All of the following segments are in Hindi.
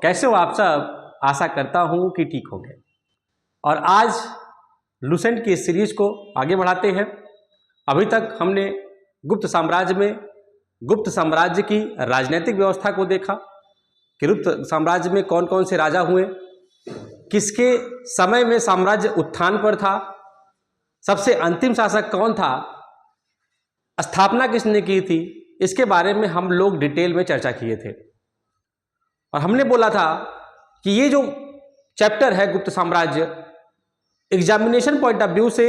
कैसे हो आप सब? आशा करता हूँ कि ठीक होंगे। और आज लुसेंट की सीरीज को आगे बढ़ाते हैं। अभी तक हमने गुप्त साम्राज्य की राजनीतिक व्यवस्था को देखा कि गुप्त साम्राज्य में कौन कौन से राजा हुए, किसके समय में साम्राज्य उत्थान पर था, सबसे अंतिम शासक कौन था, स्थापना किसने की थी, इसके बारे में हम लोग डिटेल में चर्चा किए थे। और हमने बोला था कि ये जो चैप्टर है गुप्त साम्राज्य, एग्जामिनेशन पॉइंट ऑफ व्यू से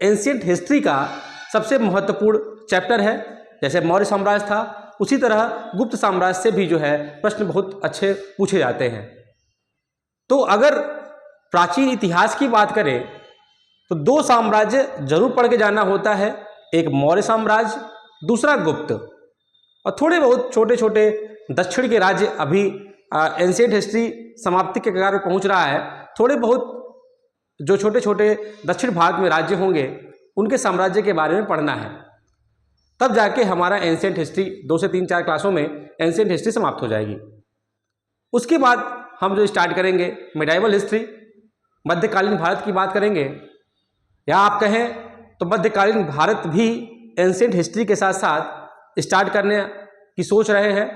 एंशिएंट हिस्ट्री का सबसे महत्वपूर्ण चैप्टर है। जैसे मौर्य साम्राज्य था, उसी तरह गुप्त साम्राज्य से भी जो है प्रश्न बहुत अच्छे पूछे जाते हैं। तो अगर प्राचीन इतिहास की बात करें तो दो साम्राज्य जरूर पढ़ के जाना होता है, एक मौर्य साम्राज्य, दूसरा गुप्त। और थोड़े बहुत छोटे छोटे दक्षिण के राज्य अभी एंशिएंट हिस्ट्री समाप्ति के कगार पर पहुंच रहा है। थोड़े बहुत जो छोटे छोटे दक्षिण भारत में राज्य होंगे उनके साम्राज्य के बारे में पढ़ना है, तब जाके हमारा एंशिएंट हिस्ट्री 2 से 3-4 क्लासों में एंशिएंट हिस्ट्री समाप्त हो जाएगी। उसके बाद हम जो स्टार्ट करेंगे मिडाइवल हिस्ट्री, मध्यकालीन भारत की बात करेंगे, या आप कहें तो मध्यकालीन भारत भी एंशिएंट हिस्ट्री के साथ साथ स्टार्ट करने की सोच रहे हैं।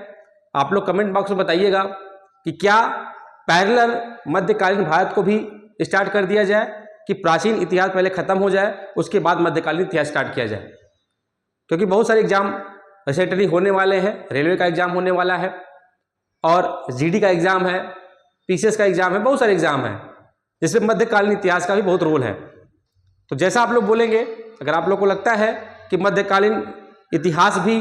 आप लोग कमेंट बॉक्स में बताइएगा कि क्या पैरेलल मध्यकालीन भारत को भी स्टार्ट कर दिया जाए कि प्राचीन इतिहास पहले खत्म हो जाए, उसके बाद मध्यकालीन इतिहास स्टार्ट किया जाए। क्योंकि बहुत सारे एग्जाम रिसेंटली होने वाले हैं, रेलवे का एग्जाम होने वाला है और जीडी का एग्जाम है, पीसीएस का एग्जाम है, बहुत सारे एग्जाम हैं जिसमें मध्यकालीन इतिहास का भी बहुत रोल है। तो जैसा आप लोग बोलेंगे, अगर आप लोग को लगता है कि मध्यकालीन इतिहास भी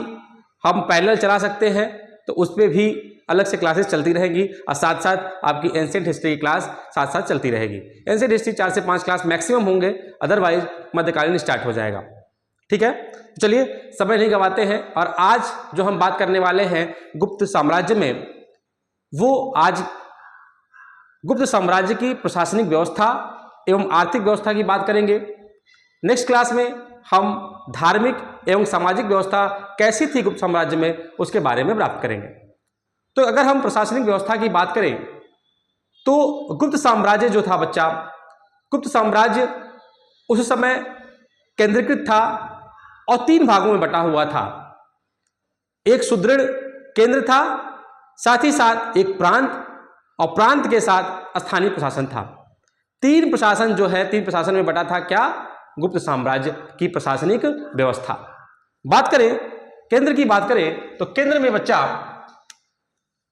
हम पैरेलल चला सकते हैं तो उस पर भी अलग से क्लासेस चलती रहेंगी और साथ साथ आपकी एंशिएंट हिस्ट्री की क्लास साथ साथ चलती रहेगी। एंशिएंट हिस्ट्री 4 से 5 क्लास मैक्सिमम होंगे, अदरवाइज मध्यकालीन स्टार्ट हो जाएगा। ठीक है, चलिए समय नहीं गंवाते हैं। और आज जो हम बात करने वाले हैं गुप्त साम्राज्य में, वो आज गुप्त साम्राज्य की प्रशासनिक व्यवस्था एवं आर्थिक व्यवस्था की बात करेंगे। नेक्स्ट क्लास में हम धार्मिक एवं सामाजिक व्यवस्था कैसी थी गुप्त साम्राज्य में, उसके बारे में प्राप्त करेंगे। तो अगर हम प्रशासनिक व्यवस्था की बात करें तो गुप्त साम्राज्य जो था बच्चा, गुप्त साम्राज्य उस समय केंद्रीकृत था और 3 भागों में बटा हुआ था। एक सुदृढ़ केंद्र था, साथ ही साथ एक प्रांत, और प्रांत के साथ स्थानीय प्रशासन था। 3 प्रशासन जो है, 3 प्रशासन में बटा था क्या? गुप्त साम्राज्य की प्रशासनिक व्यवस्था। बात करें केंद्र की बात करें तो केंद्र में बच्चा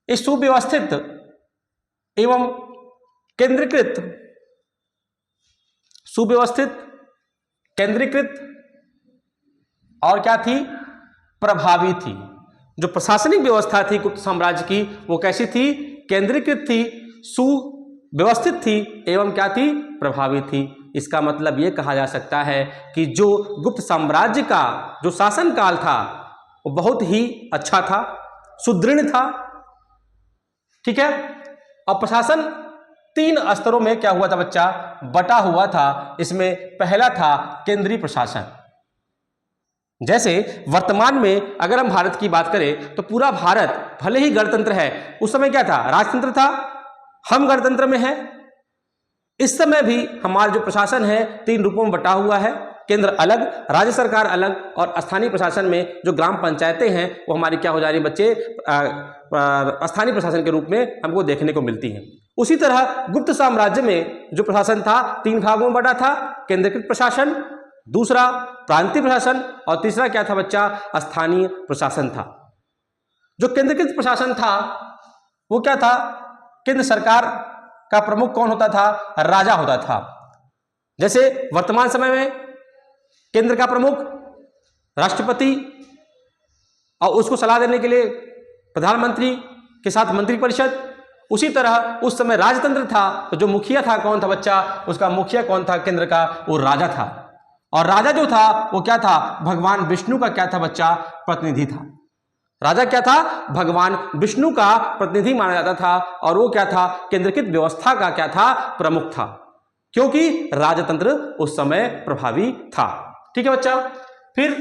इस सुव्यवस्थित एवं केंद्रीकृत, सुव्यवस्थित, केंद्रीकृत और क्या थी? प्रभावी थी। जो प्रशासनिक व्यवस्था थी गुप्त साम्राज्य की, वो कैसी थी? केंद्रीकृत थी, सुव्यवस्थित थी एवं क्या थी? प्रभावी थी। इसका मतलब ये कहा जा सकता है कि जो गुप्त साम्राज्य का जो शासन काल था वो बहुत ही अच्छा था, सुदृढ़ था। ठीक है, और प्रशासन 3 स्तरों में क्या हुआ था बच्चा? बटा हुआ था। इसमें पहला था केंद्रीय प्रशासन। जैसे वर्तमान में अगर हम भारत की बात करें तो पूरा भारत भले ही गणतंत्र है, उस समय क्या था? राजतंत्र था। हम गणतंत्र में हैं। इस समय भी हमारा जो प्रशासन है 3 रूपों में बटा हुआ है, केंद्र अलग, राज्य सरकार अलग, और स्थानीय प्रशासन में जो ग्राम पंचायतें हैं वो हमारी क्या हो जा रही बच्चे? स्थानीय प्रशासन के रूप में हमको देखने को मिलती हैं। उसी तरह गुप्त साम्राज्य में जो प्रशासन था 3 भागों में बटा था, केंद्रीकृत प्रशासन, दूसरा प्रांतीय प्रशासन, और तीसरा क्या था बच्चा? स्थानीय प्रशासन था। जो केंद्रीकृत प्रशासन था वो क्या था? केंद्र सरकार का प्रमुख कौन होता था? राजा होता था। जैसे वर्तमान समय में केंद्र का प्रमुख राष्ट्रपति और उसको सलाह देने के लिए प्रधानमंत्री के साथ मंत्रिपरिषद। उसी तरह उस समय राजतंत्र था तो जो मुखिया था कौन था बच्चा? उसका मुखिया कौन था केंद्र का? वो राजा था। और राजा जो था वो क्या था? भगवान विष्णु का क्या था बच्चा? प्रतिनिधि था। राजा क्या था? भगवान विष्णु का प्रतिनिधि माना जाता था। और वो क्या था? केंद्रीकृत व्यवस्था का क्या था? प्रमुख था, क्योंकि राजतंत्र उस समय प्रभावी था। ठीक है बच्चा। फिर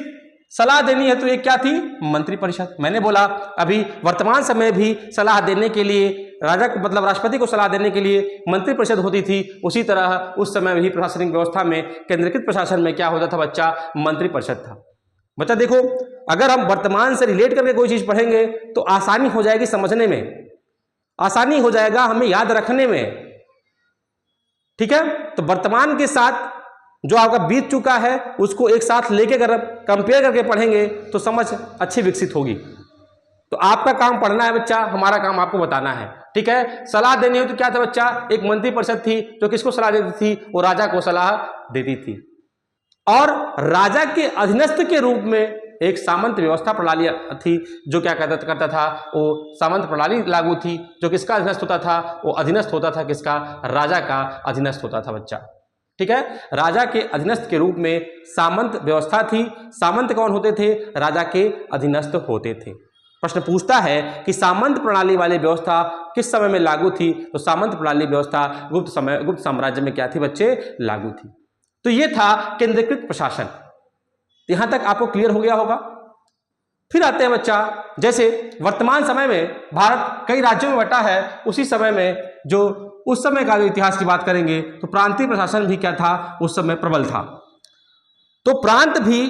सलाह देनी है तो ये क्या थी? मंत्रिपरिषद। मैंने बोला अभी वर्तमान समय भी सलाह देने के लिए राजा को मतलब राष्ट्रपति को सलाह देने के लिए मंत्रिपरिषद होती थी, उसी तरह उस समय भी प्रशासनिक व्यवस्था में केंद्रीकृत प्रशासन में क्या होता था बच्चा, मंत्रिपरिषद था। बच्चा देखो, अगर हम वर्तमान से रिलेट करके कोई चीज पढ़ेंगे तो आसानी हो जाएगी समझने में, आसानी हो जाएगा हमें याद रखने में। ठीक है, तो वर्तमान के साथ जो आपका बीत चुका है उसको एक साथ लेके अगर कंपेयर करके पढ़ेंगे तो समझ अच्छी विकसित होगी। तो आपका काम पढ़ना है बच्चा, हमारा काम आपको बताना है। ठीक है, सलाह देनी हो तो क्या था बच्चा, एक मंत्रिपरिषद थी जो किसको सलाह देती थी, वो राजा को सलाह देती थी। और राजा के अधीनस्थ के रूप में एक सामंत व्यवस्था प्रणाली थी जो क्या करता था, वो सामंत प्रणाली लागू थी जो किसका अधीनस्थ होता था, वो अधीनस्थ होता था किसका, राजा का अधीनस्थ होता था बच्चा। ठीक है, राजा के अधीनस्थ के रूप में सामंत व्यवस्था थी। सामंत कौन होते थे, राजा के अधीनस्थ होते थे। प्रश्न पूछता है कि सामंत प्रणाली वाली व्यवस्था किस समय में लागू थी, तो सामंत प्रणाली व्यवस्था गुप्त साम्राज्य में क्या थी बच्चे, लागू थी। तो ये था केंद्रीकृत प्रशासन। यहां तक आपको क्लियर हो गया होगा। फिर आते हैं बच्चा, जैसे वर्तमान समय में भारत कई राज्यों में बटा है, उसी समय में जो उस समय का इतिहास की बात करेंगे तो प्रांतीय प्रशासन भी क्या था, उस समय प्रबल था। तो प्रांत भी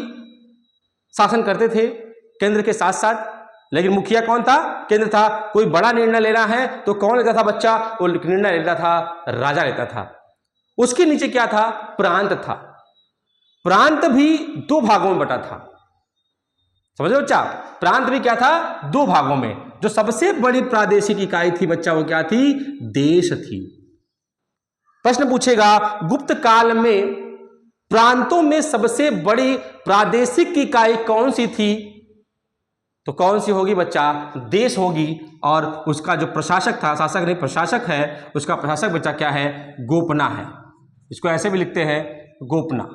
शासन करते थे केंद्र के साथ साथ, लेकिन मुखिया कौन था, केंद्र था। कोई बड़ा निर्णय लेना है तो कौन लेता था बच्चा, वो निर्णय लेता था राजा लेता था। उसके नीचे क्या था, प्रांत था। प्रांत भी दो भागों में बटा था, समझो बच्चा। प्रांत भी क्या था, दो भागों में। जो सबसे बड़ी प्रादेशिक इकाई थी बच्चा वो क्या थी, देश थी। प्रश्न पूछेगा गुप्त काल में प्रांतों में सबसे बड़ी प्रादेशिक इकाई कौन सी थी, तो कौन सी होगी बच्चा, देश होगी। और उसका जो प्रशासक था, शासक नहीं प्रशासक है, उसका प्रशासक बच्चा क्या है, गोपना है। इसको ऐसे भी लिखते हैं गोपना।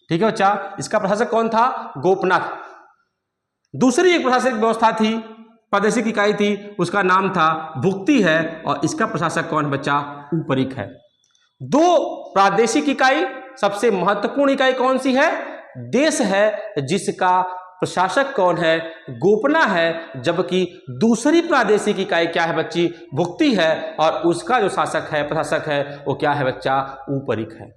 ठीक है बच्चा, इसका प्रशासक कौन था, गोपना था। दूसरी एक प्रशासनिक व्यवस्था थी, प्रादेशिक इकाई थी, उसका नाम था भुक्ति है, और इसका प्रशासक कौन बच्चा, ऊपरिक है। दो प्रादेशिक इकाई, सबसे महत्वपूर्ण इकाई कौन सी है, देश है, जिसका प्रशासक कौन है, गोपना है। जबकि दूसरी प्रादेशिक इकाई क्या है बच्ची, भुक्ति है, और उसका जो शासक है, प्रशासक है, वो क्या है बच्चा, ऊपरिक है।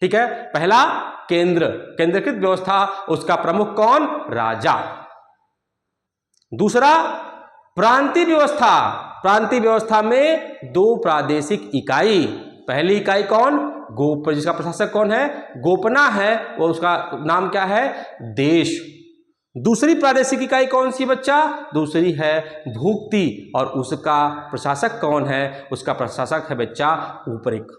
ठीक है, पहला केंद्रीकृत व्यवस्था, उसका प्रमुख कौन, राजा। दूसरा प्रांतीय व्यवस्था, प्रांतीय व्यवस्था में दो प्रादेशिक इकाई। पहली इकाई कौन, जिसका प्रशासक कौन है, गोपना है, वो उसका नाम क्या है, देश। दूसरी प्रादेशिक इकाई कौन सी बच्चा, दूसरी है भुक्ति, और उसका प्रशासक कौन है, उसका प्रशासक है बच्चा ऊपरिक।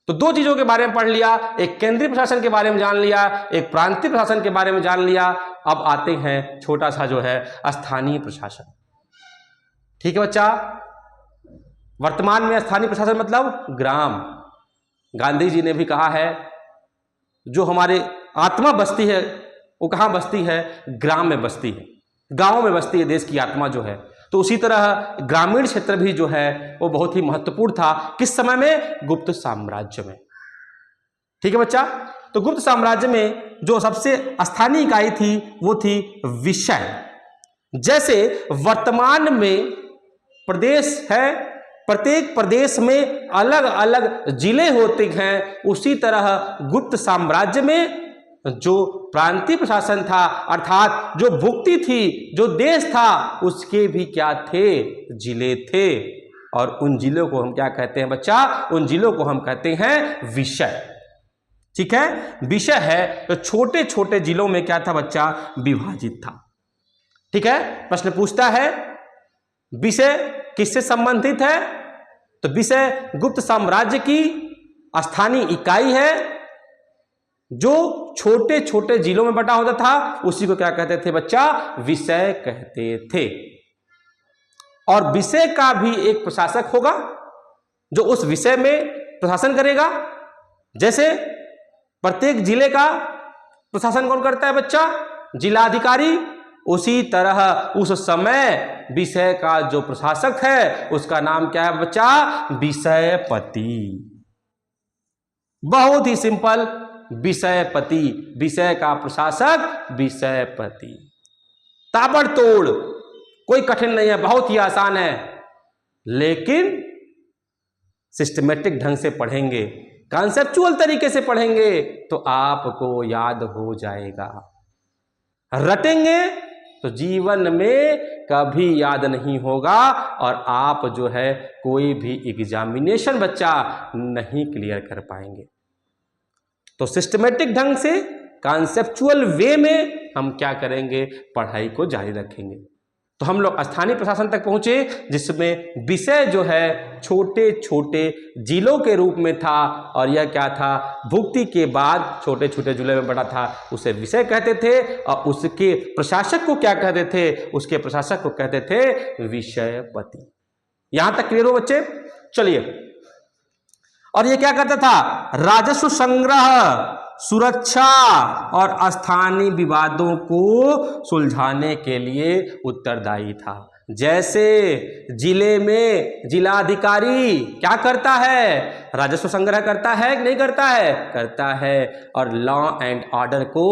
तो दो चीजों के बारे में पढ़ लिया, एक केंद्रीय प्रशासन के बारे में जान लिया, एक प्रांतीय प्रशासन के बारे में जान लिया। अब आते हैं छोटा सा जो है स्थानीय प्रशासन। ठीक है बच्चा, वर्तमान में स्थानीय प्रशासन मतलब ग्राम। गांधी जी ने भी कहा है जो हमारे आत्मा बसती है वो कहाँ बसती है, ग्राम में बसती है, गांवों में बसती है देश की आत्मा जो है। तो उसी तरह ग्रामीण क्षेत्र भी जो है वो बहुत ही महत्वपूर्ण था। किस समय में, गुप्त साम्राज्य में। ठीक है बच्चा, तो गुप्त साम्राज्य में जो सबसे स्थानीय इकाई थी वो थी विषय। जैसे वर्तमान में प्रदेश है, प्रत्येक प्रदेश में अलग अलग जिले होते हैं, उसी तरह गुप्त साम्राज्य में जो प्रांतीय प्रशासन था, अर्थात जो भुक्ति थी, जो देश था, उसके भी क्या थे, जिले थे। और उन जिलों को हम क्या कहते हैं बच्चा, उन जिलों को हम कहते हैं विषय। ठीक है, विषय है तो छोटे छोटे जिलों में क्या था बच्चा, विभाजित था। ठीक है, प्रश्न पूछता है विषय किससे संबंधित है, तो विषय गुप्त साम्राज्य की स्थानीय इकाई है जो छोटे छोटे जिलों में बटा होता था, उसी को क्या कहते थे बच्चा, विषय कहते थे। और विषय का भी एक प्रशासक होगा जो उस विषय में प्रशासन करेगा। जैसे प्रत्येक जिले का प्रशासन कौन करता है बच्चा, जिलाधिकारी। उसी तरह उस समय विषय का जो प्रशासक है उसका नाम क्या है बच्चा, विषयपति। बहुत ही सिंपल, विषयपति, विषय का प्रशासक विषयपति। ताबड़तोड़ कोई कठिन नहीं है, बहुत ही आसान है, लेकिन सिस्टमेटिक ढंग से पढ़ेंगे, कॉन्सेप्चुअल तरीके से पढ़ेंगे तो आपको याद हो जाएगा। रटेंगे तो जीवन में कभी याद नहीं होगा और आप जो है कोई भी एग्जामिनेशन बच्चा नहीं क्लियर कर पाएंगे। तो सिस्टमेटिक ढंग से कॉन्सेप्चुअल वे में हम क्या करेंगे, पढ़ाई को जारी रखेंगे। तो हम लोग स्थानीय प्रशासन तक पहुंचे, जिसमें विषय जो है छोटे छोटे जिलों के रूप में था, और यह क्या था, भुक्ति के बाद छोटे छोटे जिलों में बड़ा था, उसे विषय कहते थे। और उसके प्रशासक को क्या कहते थे, उसके प्रशासक को कहते थे विषयपति। यहां तक क्लियर हो बच्चे? चलिए, और ये क्या करता था, राजस्व संग्रह, सुरक्षा और स्थानीय विवादों को सुलझाने के लिए उत्तरदायी था। जैसे जिले में जिलाधिकारी क्या करता है, राजस्व संग्रह करता है कि नहीं करता है, करता है, और लॉ एंड ऑर्डर को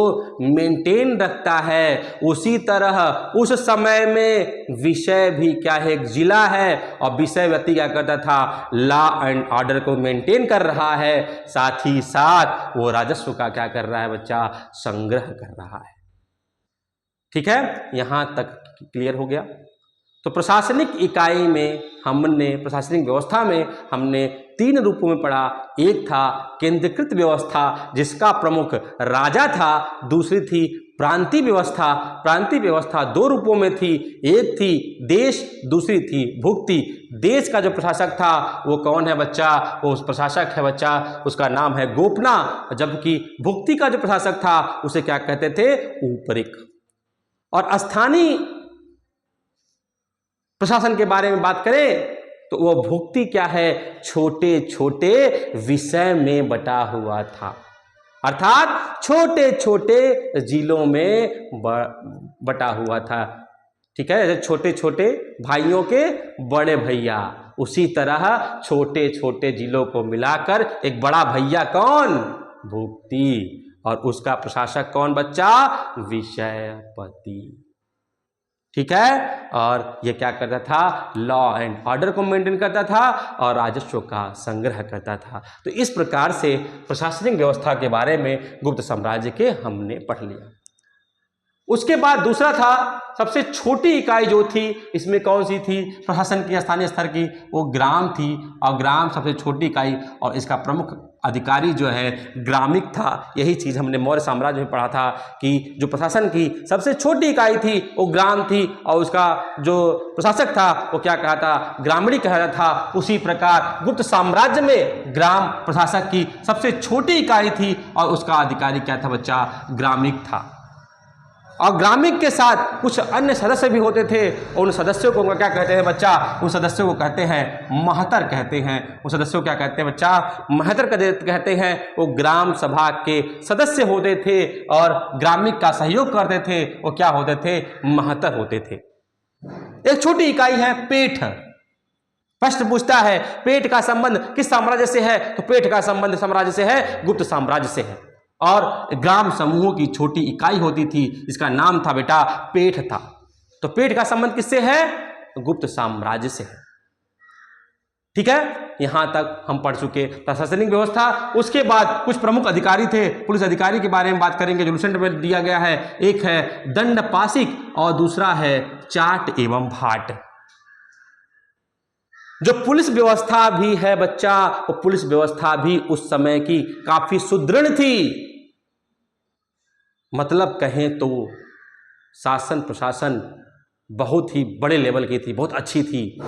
मेंटेन रखता है। उसी तरह उस समय में विषय भी क्या है, एक जिला है, और विषय व्यक्ति क्या करता था, लॉ एंड ऑर्डर को मेंटेन कर रहा है, साथ ही साथ वो राजस्व का क्या कर रहा है बच्चा, संग्रह कर रहा है। ठीक है, यहां तक क्लियर हो गया। तो प्रशासनिक इकाई में हमने, प्रशासनिक व्यवस्था में हमने 3 रूपों में पढ़ा। एक था केंद्रीकृत व्यवस्था, जिसका प्रमुख राजा था। दूसरी थी प्रांतीय व्यवस्था। प्रांतीय व्यवस्था 2 रूपों में थी, एक थी देश, दूसरी थी भुक्ति। देश का जो प्रशासक था वो कौन है बच्चा, वो उस प्रशासक है बच्चा, उसका नाम है गोपना। जबकि भुक्ति का जो प्रशासक था उसे क्या कहते थे, ऊपरिक। और स्थानीय प्रशासन के बारे में बात करें तो वह भुक्ति क्या है, छोटे छोटे विषय में बटा हुआ था, अर्थात छोटे छोटे जिलों में बटा हुआ था। ठीक है, जैसे छोटे छोटे भाइयों के बड़े भैया, उसी तरह छोटे छोटे जिलों को मिलाकर एक बड़ा भैया कौन, भुक्ति, और उसका प्रशासक कौन बच्चा, विषयपति। ठीक है, और ये क्या करता था, लॉ एंड ऑर्डर को मेंटेन करता था और राजस्व का संग्रह करता था। तो इस प्रकार से प्रशासनिक व्यवस्था के बारे में गुप्त साम्राज्य के हमने पढ़ लिया। उसके बाद दूसरा था, सबसे छोटी इकाई जो थी इसमें कौन सी थी, प्रशासन की स्थानीय स्तर की, वो ग्राम थी। और ग्राम सबसे छोटी इकाई, और इसका प्रमुख अधिकारी जो है ग्रामिक था। यही चीज़ हमने मौर्य साम्राज्य में पढ़ा था कि जो प्रशासन की सबसे छोटी इकाई थी वो ग्राम थी, और उसका जो प्रशासक था वो क्या कहा था, ग्रामीण कहता था। उसी प्रकार गुप्त साम्राज्य में ग्राम प्रशासक की सबसे छोटी इकाई थी और उसका अधिकारी क्या था बच्चा, ग्रामिक था। और ग्रामिक के साथ कुछ अन्य सदस्य भी होते थे, और उन सदस्यों को क्या कहते हैं बच्चा, उन सदस्यों को कहते हैं महतर कहते हैं। उन सदस्यों को क्या कहते हैं बच्चा, महतर कहते हैं। वो ग्राम सभा के सदस्य होते थे और ग्रामिक का सहयोग करते थे, वो क्या होते थे, महतर होते थे। एक छोटी इकाई है पेठ। प्रश्न पूछता है पेठ का संबंध किस साम्राज्य से है, तो पेठ का संबंध साम्राज्य से है, गुप्त साम्राज्य से है। और ग्राम समूहों की छोटी इकाई होती थी, इसका नाम था बेटा पेठ था। तो पेठ का संबंध किससे है, गुप्त साम्राज्य से है। ठीक है, यहां तक हम पढ़ चुके प्रशासनिक व्यवस्था। उसके बाद कुछ प्रमुख अधिकारी थे, पुलिस अधिकारी के बारे में बात करेंगे जो लुसेंट में दिया गया है। एक है दंडपाशिक और दूसरा है चाट एवं भाट। जो पुलिस व्यवस्था भी है बच्चा, वो पुलिस व्यवस्था भी उस समय की काफी सुदृढ़ थी। मतलब कहें तो शासन प्रशासन बहुत ही बड़े लेवल की थी, बहुत अच्छी थी।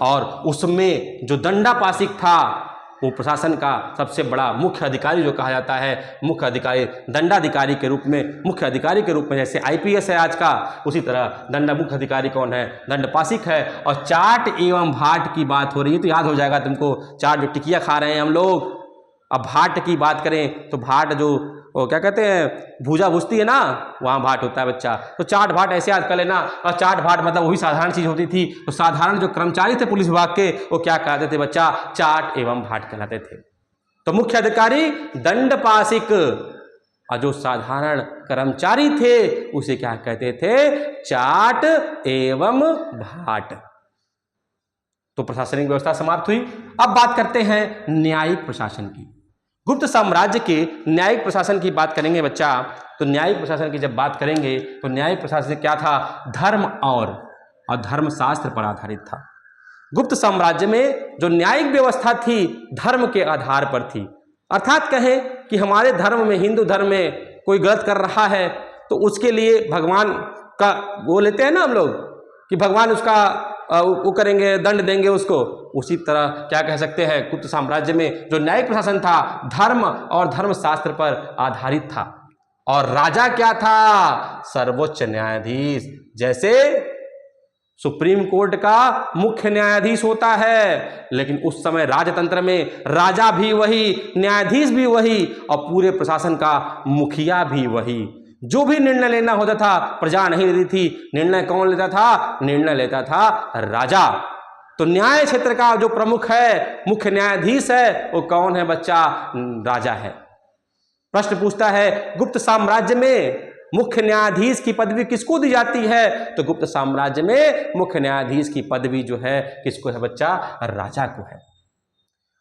और उसमें जो दंडापाशिक था वो प्रशासन का सबसे बड़ा मुख्य अधिकारी जो कहा जाता है, मुख्य अधिकारी दंडाधिकारी के रूप में, मुख्य अधिकारी के रूप में जैसे आईपीएस है आज का, उसी तरह दंड मुख्य अधिकारी कौन है, दंडपाशिक है। और चाट एवं भाट की बात हो रही है तो याद हो जाएगा तुमको, चाट जो टिकिया खा रहे हैं हम लोग। अब भाट की बात करें तो भाट जो वो क्या कहते हैं, भूजा भूजती है ना, वहाँ भाट होता है बच्चा। तो चाट भाट ऐसे याद कर लेना। और चाट भाट मतलब वही साधारण चीज़ होती थी। तो साधारण जो कर्मचारी थे पुलिस विभाग के, वो क्या कहते थे बच्चा, चाट एवं भाट कहलाते थे। तो मुख्य अधिकारी दंडपाशिक और जो साधारण कर्मचारी थे उसे क्या कहते थे? चाट एवं भाट। तो प्रशासनिक व्यवस्था समाप्त हुई। अब बात करते हैं न्यायिक प्रशासन की। गुप्त साम्राज्य के न्यायिक प्रशासन की बात करेंगे बच्चा। तो न्यायिक प्रशासन की जब बात करेंगे तो न्यायिक प्रशासन क्या था? धर्म और धर्मशास्त्र पर आधारित था। गुप्त साम्राज्य में जो न्यायिक व्यवस्था थी धर्म के आधार पर थी। अर्थात कहें कि हमारे धर्म में, हिंदू धर्म में कोई गलत कर रहा है तो उसके लिए भगवान का वो लेते हैं ना हम लोग कि भगवान उसका वो करेंगे, दंड देंगे उसको। उसी तरह क्या कह सकते हैं, गुप्त साम्राज्य में जो न्यायिक प्रशासन था धर्म और धर्मशास्त्र पर आधारित था। और राजा क्या था? सर्वोच्च न्यायाधीश। जैसे सुप्रीम कोर्ट का मुख्य न्यायाधीश होता है, लेकिन उस समय राजतंत्र में राजा भी वही, न्यायाधीश भी वही और पूरे प्रशासन का मुखिया भी वही। जो भी निर्णय लेना होता था प्रजा नहीं लेती थी। निर्णय कौन लेता था? निर्णय लेता था राजा। तो न्याय क्षेत्र का जो प्रमुख है, मुख्य न्यायाधीश है, वो कौन है बच्चा? राजा है। प्रश्न पूछता है गुप्त साम्राज्य में मुख्य न्यायाधीश की पदवी किसको दी जाती है? तो गुप्त साम्राज्य में मुख्य न्यायाधीश की पदवी जो है किसको है बच्चा? राजा को है।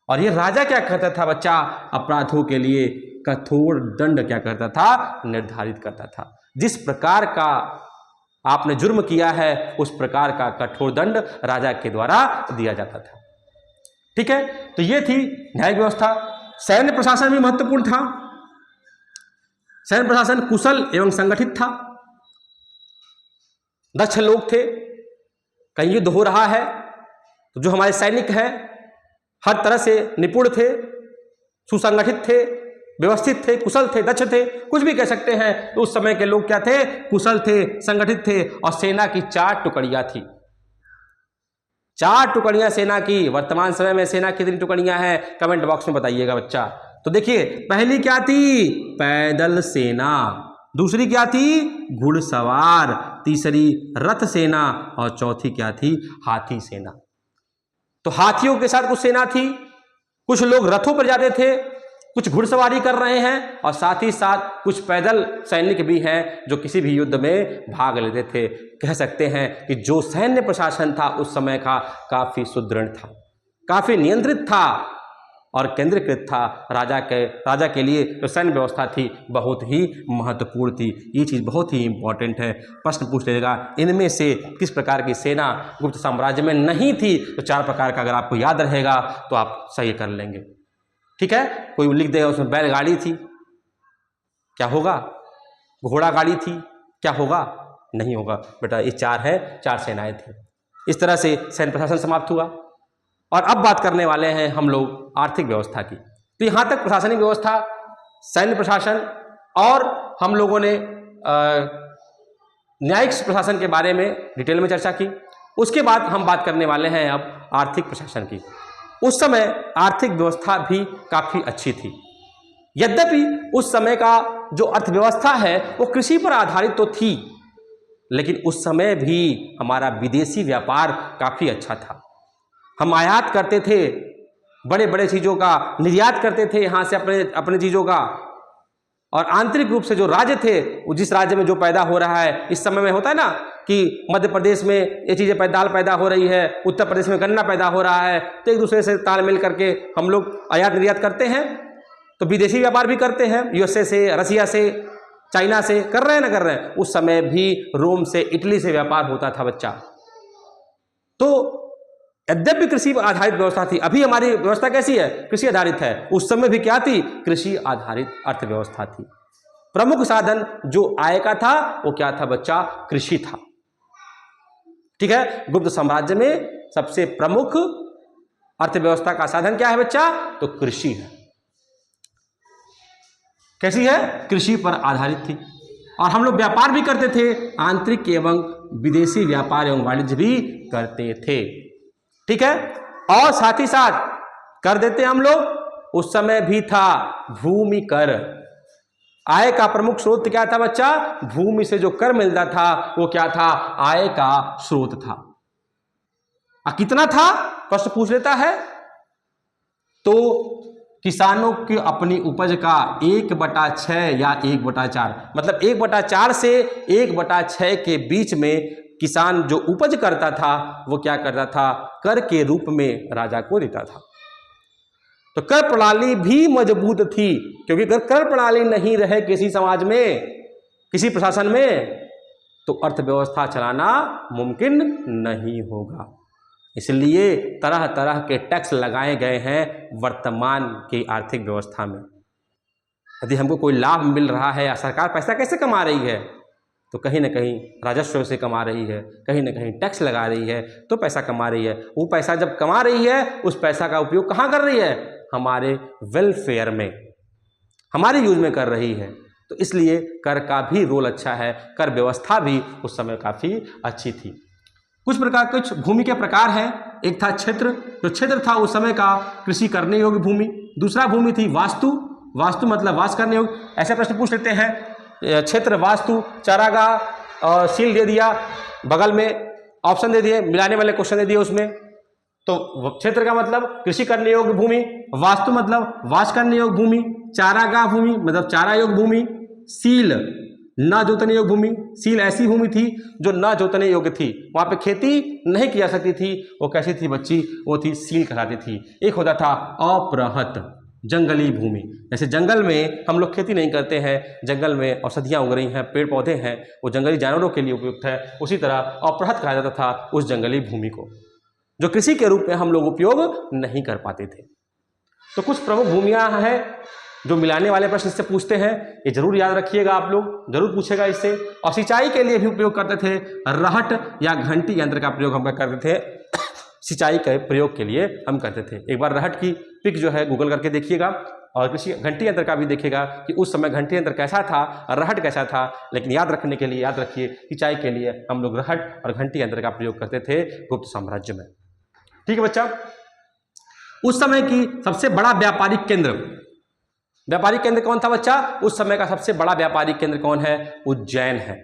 और ये राजा क्या करता था बच्चा? अपराधों के लिए कठोर दंड क्या करता था? निर्धारित करता था। जिस प्रकार का आपने जुर्म किया है उस प्रकार का कठोर दंड राजा के द्वारा दिया जाता था। ठीक है, तो ये थी न्यायिक व्यवस्था। सैन्य प्रशासन भी महत्वपूर्ण था। सैन्य प्रशासन कुशल एवं संगठित था। दक्ष लोग थे। कहीं युद्ध हो रहा है तो जो हमारे सैनिक हैं हर तरह से निपुण थे, सुसंगठित थे, व्यवस्थित थे, कुशल थे, दक्ष थे, कुछ भी कह सकते हैं। तो उस समय के लोग क्या थे? कुशल थे, संगठित थे। और सेना की 4 टुकड़ियां थी। 4 टुकड़ियां सेना की। वर्तमान समय में सेना कितनी टुकड़ियां हैं? कमेंट बॉक्स में बताइएगा बच्चा। तो देखिए, पहली क्या थी? पैदल सेना। दूसरी क्या थी? घुड़सवार। तीसरी रथ सेना। और चौथी क्या थी? हाथी सेना। तो हाथियों के साथ कुछ सेना थी, कुछ लोग रथों पर जाते थे, कुछ घुड़सवारी कर रहे हैं और साथ ही साथ कुछ पैदल सैनिक भी हैं जो किसी भी युद्ध में भाग लेते थे। कह सकते हैं कि जो सैन्य प्रशासन था उस समय का काफी सुदृढ़ था, काफी नियंत्रित था और केंद्रीकृत था। राजा के लिए जो सैन्य व्यवस्था थी बहुत ही महत्वपूर्ण थी। ये चीज़ बहुत ही इंपॉर्टेंट है। प्रश्न पूछ लेगा इनमें से किस प्रकार की सेना गुप्त साम्राज्य में नहीं थी? तो 4 प्रकार का अगर आपको याद रहेगा तो आप सही कर लेंगे। ठीक है, कोई लिख देगा उसमें बैलगाड़ी थी, क्या होगा? घोड़ा गाड़ी थी, क्या होगा? नहीं होगा बेटा। ये 4 है, 4 सेनाएं थी। इस तरह से सैन्य प्रशासन समाप्त हुआ। और अब बात करने वाले हैं हम लोग आर्थिक व्यवस्था की। तो यहां तक प्रशासनिक व्यवस्था, सैन्य प्रशासन और हम लोगों ने न्यायिक प्रशासन के बारे में डिटेल में चर्चा की। उसके बाद हम बात करने वाले हैं अब आर्थिक प्रशासन की। उस समय आर्थिक व्यवस्था भी काफी अच्छी थी। यद्यपि उस समय का जो अर्थव्यवस्था है वो कृषि पर आधारित तो थी, लेकिन उस समय भी हमारा विदेशी व्यापार काफी अच्छा था। हम आयात करते थे, बड़े बड़े चीज़ों का निर्यात करते थे यहाँ से अपने चीज़ों का। और आंतरिक रूप से जो राज्य थे, जिस राज्य में जो पैदा हो रहा है, इस समय में होता है ना कि मध्य प्रदेश में ये चीज़ें दाल पैदा हो रही है, उत्तर प्रदेश में गन्ना पैदा हो रहा है, तो एक दूसरे से तालमेल करके हम लोग आयात निर्यात करते हैं। तो विदेशी व्यापार भी करते हैं, यूएसए से, रसिया से, चाइना से कर रहे हैं ना, कर रहे हैं। उस समय भी रोम से, इटली से व्यापार होता था बच्चा। तो यद्यपि कृषि आधारित व्यवस्था थी, अभी हमारी व्यवस्था कैसी है? कृषि आधारित है। उस समय भी क्या थी? कृषि आधारित अर्थव्यवस्था थी। प्रमुख साधन जो आय का था वो क्या था बच्चा? कृषि था। ठीक है, गुप्त साम्राज्य में सबसे प्रमुख अर्थव्यवस्था का साधन क्या है बच्चा? तो कृषि है। कैसी है? कृषि पर आधारित थी। और हम लोग व्यापार भी करते थे, आंतरिक एवं विदेशी व्यापार एवं वाणिज्य भी करते थे। ठीक है, और साथ ही साथ कर देते हम लोग। उस समय भी था भूमि कर। आय का प्रमुख स्रोत क्या था बच्चा? भूमि से जो कर मिलता था वो क्या था? आय का स्रोत था। कितना था? प्रश्न पूछ लेता है। तो किसानों की अपनी उपज का 1/6 या 1/4, मतलब 1/4 से 1/6 के बीच में किसान जो उपज करता था वो क्या करता था, कर के रूप में राजा को देता था। तो कर प्रणाली भी मजबूत थी, क्योंकि अगर कर प्रणाली नहीं रहे किसी समाज में, किसी प्रशासन में, तो अर्थव्यवस्था चलाना मुमकिन नहीं होगा। इसलिए तरह तरह के टैक्स लगाए गए हैं वर्तमान की आर्थिक व्यवस्था में। यदि हमको कोई लाभ मिल रहा है या सरकार पैसा कैसे कमा रही है, तो कहीं ना कहीं राजस्व से कमा रही है, कहीं ना कहीं टैक्स लगा रही है, तो पैसा कमा रही है। वो पैसा जब कमा रही है, उस पैसा का उपयोग कहाँ कर रही है, हमारे वेलफेयर में, हमारे यूज में कर रही है। तो इसलिए कर का भी रोल अच्छा है, कर व्यवस्था भी उस समय काफ़ी अच्छी थी। कुछ भूमि के प्रकार हैं। एक था क्षेत्र, जो क्षेत्र था उस समय का कृषि करने योग्य भूमि। दूसरा भूमि थी वास्तु, वास्तु मतलब वास करने योग्य। ऐसे प्रश्न पूछ लेते हैं, क्षेत्र, वास्तु, चारागाह और सील दे दिया, बगल में ऑप्शन दे दिए, मिलाने वाले क्वेश्चन दे दिए उसमें। तो क्षेत्र का मतलब कृषि करने योग्य भूमि, वास्तु मतलब वास करने योग्य भूमि, चारागाह भूमि मतलब चारा योग्य भूमि, सील न जोतने योग्य भूमि। सील ऐसी भूमि थी जो न जोतने योग्य थी, वहां पे खेती नहीं की जा सकती थी। वो कैसी थी बच्ची, वो थी सील कहलाती थी। एक होता था अपृहत, जंगली भूमि। जैसे जंगल में हम लोग खेती नहीं करते हैं, जंगल में औषधियाँ उग रही हैं, पेड़ पौधे हैं, वो जंगली जानवरों के लिए उपयुक्त है। उसी तरह अपृहत कहा जाता था उस जंगली भूमि को, जो कृषि के रूप में हम लोग उपयोग नहीं कर पाते थे। तो कुछ प्रमुख भूमियाँ हैं जो मिलाने वाले प्रश्न इससे पूछते हैं, ये जरूर याद रखिएगा, आप लोग जरूर पूछेगा इससे। और सिंचाई के लिए भी उपयोग करते थे, रहट या घंटी यंत्र का प्रयोग हम करते थे, सिंचाई के प्रयोग के लिए हम करते थे। एक बार रहट की पिक जो है गूगल करके देखिएगा, और कृषि घंटी यंत्र का भी देखिएगा कि उस समय घंटी यंत्र कैसा था, रहट कैसा था। लेकिन याद रखने के लिए याद रखिए, सिंचाई के लिए हम लोग रहट और घंटी यंत्र का प्रयोग करते थे गुप्त साम्राज्य में। ठीक है बच्चा। उस समय की सबसे बड़ा व्यापारिक केंद्र कौन था बच्चा? उस समय का सबसे बड़ा व्यापारिक केंद्र कौन है? उज्जैन है।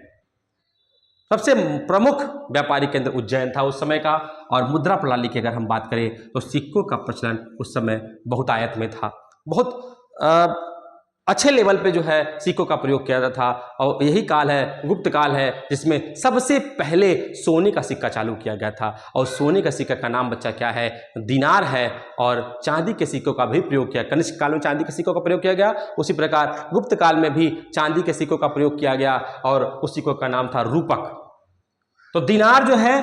सबसे प्रमुख व्यापारिक केंद्र उज्जैन था उस समय का। और मुद्रा प्रणाली की अगर हम बात करें तो सिक्कों का प्रचलन उस समय बहुत आयत में था, बहुत अच्छे लेवल पे जो है सिक्कों का प्रयोग किया जाता था। और यही काल है, गुप्त काल है, जिसमें सबसे पहले सोने का सिक्का चालू किया गया था। और सोने का सिक्का का नाम बच्चा क्या है? दिनार है। और चांदी के सिक्कों का भी प्रयोग किया, कनिष्क काल में चांदी के सिक्कों का प्रयोग किया गया, उसी प्रकार गुप्त काल में भी चांदी के सिक्कों का प्रयोग किया गया, और उस सिक्कों का नाम था रूपक। तो दिनार जो है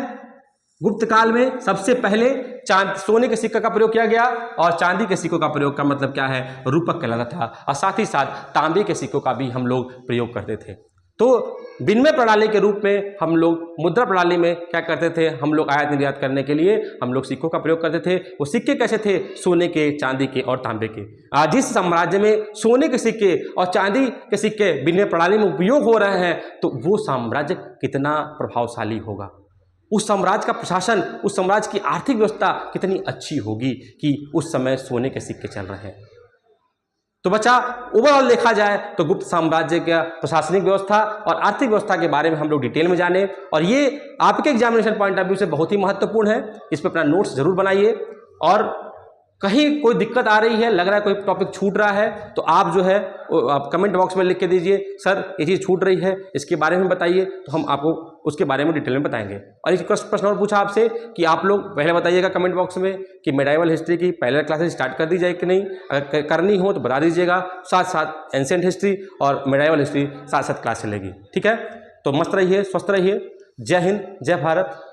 गुप्त काल में सबसे पहले सोने के सिक्के का प्रयोग किया गया, और चांदी के सिक्कों का प्रयोग का मतलब क्या है? रूपक कहलाता था। और साथ ही साथ तांबे के सिक्कों का भी हम लोग प्रयोग करते थे। तो विनिमय प्रणाली के रूप में हम लोग मुद्रा प्रणाली में क्या करते थे? हम लोग आयात निर्यात करने के लिए हम लोग सिक्कों का प्रयोग करते थे। वो सिक्के कैसे थे? सोने के, चांदी के और तांबे के। आज जिस साम्राज्य में सोने के सिक्के और चांदी के सिक्के विनिमय प्रणाली में उपयोग हो रहे हैं, तो वो साम्राज्य कितना प्रभावशाली होगा, उस साम्राज्य का प्रशासन, उस साम्राज्य की आर्थिक व्यवस्था कितनी अच्छी होगी कि उस समय सोने के सिक्के चल रहे हैं। तो बच्चा ओवरऑल देखा जाए तो गुप्त साम्राज्य का प्रशासनिक व्यवस्था और आर्थिक व्यवस्था के बारे में हम लोग डिटेल में जाने, और ये आपके एग्जामिनेशन पॉइंट ऑफ व्यू से बहुत ही महत्वपूर्ण है। इस पर अपना नोट्स जरूर बनाइए। और कहीं कोई दिक्कत आ रही है, लग रहा है कोई टॉपिक छूट रहा है, तो आप जो है आप कमेंट बॉक्स में लिख के दीजिए, सर ये चीज़ छूट रही है, इसके बारे में बताइए, तो हम आपको उसके बारे में डिटेल में बताएंगे। और एक प्रश्न और पूछा आपसे कि आप लोग पहले बताइएगा कमेंट बॉक्स में कि मेडाइवल हिस्ट्री की पहले क्लासेस स्टार्ट कर दी जाए कि नहीं। अगर करनी हो तो बता दीजिएगा, साथ साथ एंशिएंट हिस्ट्री और मेडाइवल हिस्ट्री साथ साथ क्लास चलेगी। ठीक है, तो मस्त रहिए, स्वस्थ रहिए। जय हिंद, जय भारत।